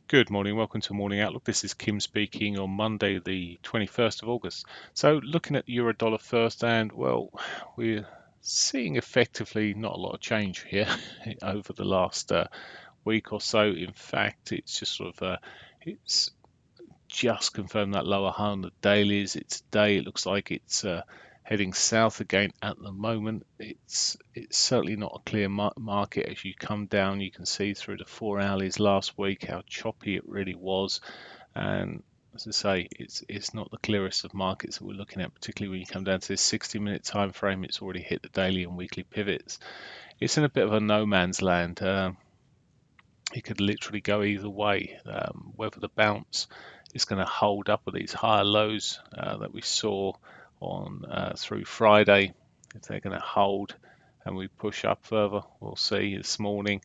Good morning, welcome to Morning Outlook. This is Kim speaking on Monday, the 21st of August. So, looking at the euro dollar first, and well, we're seeing effectively not a lot of change here over the last week or so. In fact, it's just it's just confirmed that lower high on the dailies. It's today. It looks like it's heading south again at the moment. It's certainly not a clear market. As you come down, you can see through the 4 hourlies last week how choppy it really was. And as I say, it's not the clearest of markets that we're looking at, particularly when you come down to this 60-minute time frame. It's already hit the daily and weekly pivots. It's in a bit of a no man's land. It could literally go either way. Whether the bounce is going to hold up with these higher lows that we saw on through Friday, if they're going to hold and we push up further, we'll see this morning.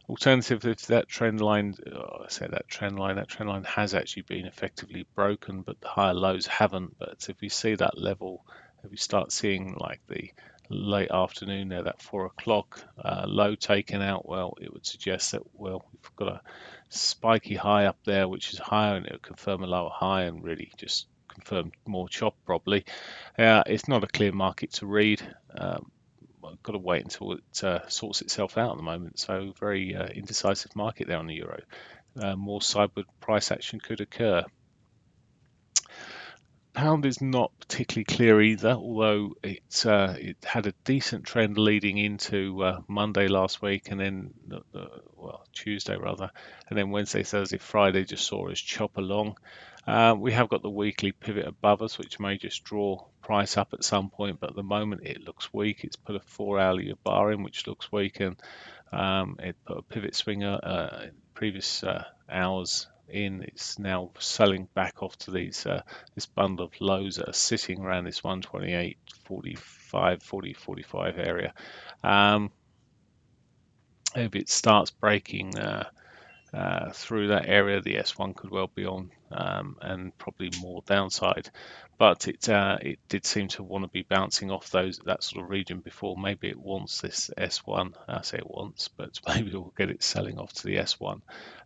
Alternatively, if that trend line, that trend line has actually been effectively broken, but the higher lows haven't. But if we see that level, if we start seeing like the late afternoon there, that 4 o'clock low taken out, well, it would suggest that, well, we've got a spiky high up there, which is higher, and it would confirm a lower high and really just confirm more chop probably. It's not a clear market to read. I've got to wait until it sorts itself out at the moment. So very indecisive market there on the euro. More sideward price action could occur. Pound is not particularly clear either, although it had a decent trend leading into Monday last week, and then well, Tuesday rather, and then Wednesday, Thursday, Friday just saw us chop along. We have got the weekly pivot above us, which may just draw price up at some point, but at the moment it looks weak. It's put a 4 hourly bar in, which looks weak, and it put a pivot swinger in previous hours in. It's now selling back off to this bundle of lows that are sitting around this 128, 45, 40, 45 area. If it starts breaking through that area, the S1 could well be on, and probably more downside. But it did seem to want to be bouncing off that sort of region before. Maybe it wants this S1. I say it wants, but maybe we'll get it selling off to the S1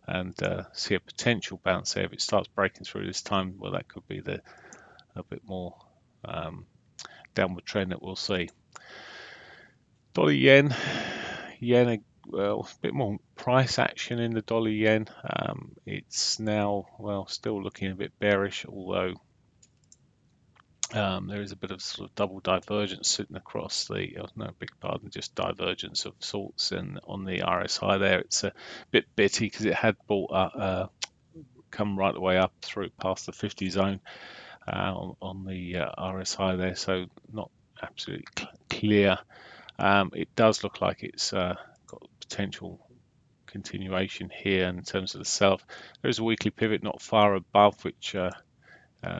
and see a potential bounce there. If it starts breaking through this time, well, that could be a bit more downward trend that we'll see. Dollar yen, well, a bit more price action in the dollar yen. It's now, well, still looking a bit bearish, although there is a bit of sort of double divergence sitting across no, big pardon, just divergence of sorts. And on the RSI there, it's a bit bitty because it had come right the way up through past the 50 zone on the RSI there, so not absolutely clear. It does look like it's got potential continuation here in terms of the self. There is a weekly pivot not far above, which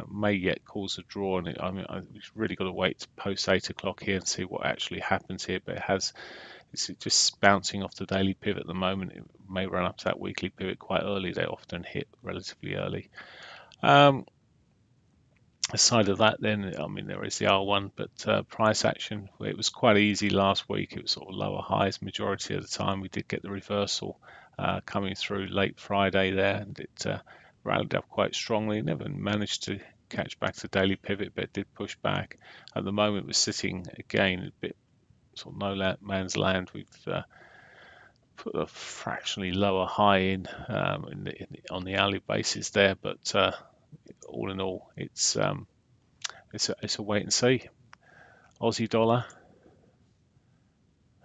may yet cause a draw. And we've really got to wait to post 8 o'clock here and see what actually happens here. But it's just bouncing off the daily pivot at the moment. It may run up to that weekly pivot quite early. They often hit relatively early. Aside of that, then, I mean, there is the R1, but price action, it was quite easy last week. It was sort of lower highs majority of the time. We did get the reversal coming through late Friday there, and it rallied up quite strongly. Never managed to catch back to daily pivot, but it did push back. At the moment, we're sitting again a bit sort of no man's land. We've put a fractionally lower high in on the hourly basis there, but all in all, it's a wait and see. Aussie dollar,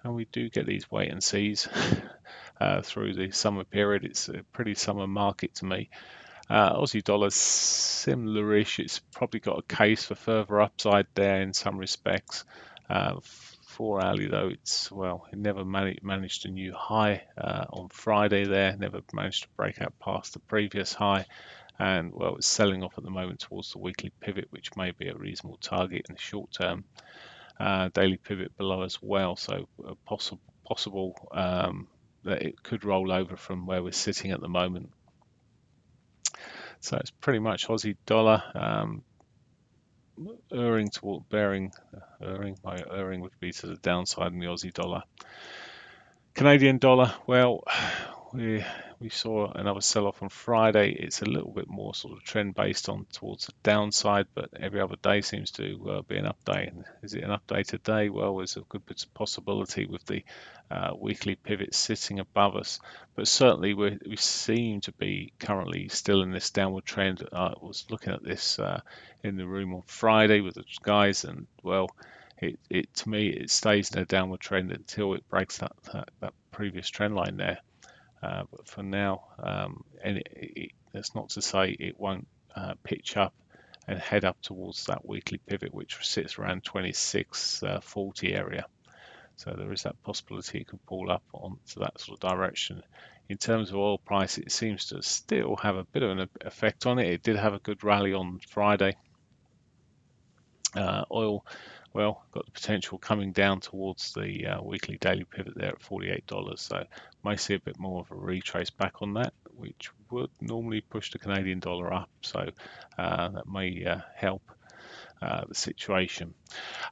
and we do get these wait and sees through the summer period. It's a pretty summer market to me. Aussie dollar similar-ish. It's probably got a case for further upside there in some respects. 4 hourly though, it never managed a new high on Friday there. Never managed to break out past the previous high. And well, it's selling off at the moment towards the weekly pivot, which may be a reasonable target in the short term. Daily pivot below as well, so possible that it could roll over from where we're sitting at the moment. So it's pretty much Aussie dollar erring toward bearing. Erring would be to the downside in the Aussie dollar. Canadian dollar, well, we we saw another sell-off on Friday. It's a little bit more sort of trend based on towards the downside, but every other day seems to be an update. And is it an update today? Well, there's a good possibility with the weekly pivot sitting above us, but certainly we seem to be currently still in this downward trend. I was looking at this in the room on Friday with the guys, and well, it to me it stays in a downward trend until it breaks that previous trend line there. But for now, and that's not to say it won't pitch up and head up towards that weekly pivot, which sits around 26.40 area. So there is that possibility it could pull up onto that sort of direction. In terms of oil price, it seems to still have a bit of an effect on it. It did have a good rally on Friday. Oil, well, got the potential coming down towards the weekly daily pivot there at $48. So may see a bit more of a retrace back on that, which would normally push the Canadian dollar up. So that may help the situation.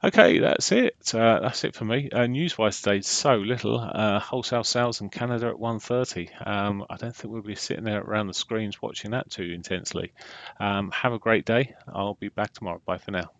Okay, that's it. That's it for me. News-wise today, so little. Wholesale sales in Canada at 1:30. I don't think we'll be sitting there around the screens watching that too intensely. Have a great day. I'll be back tomorrow. Bye for now.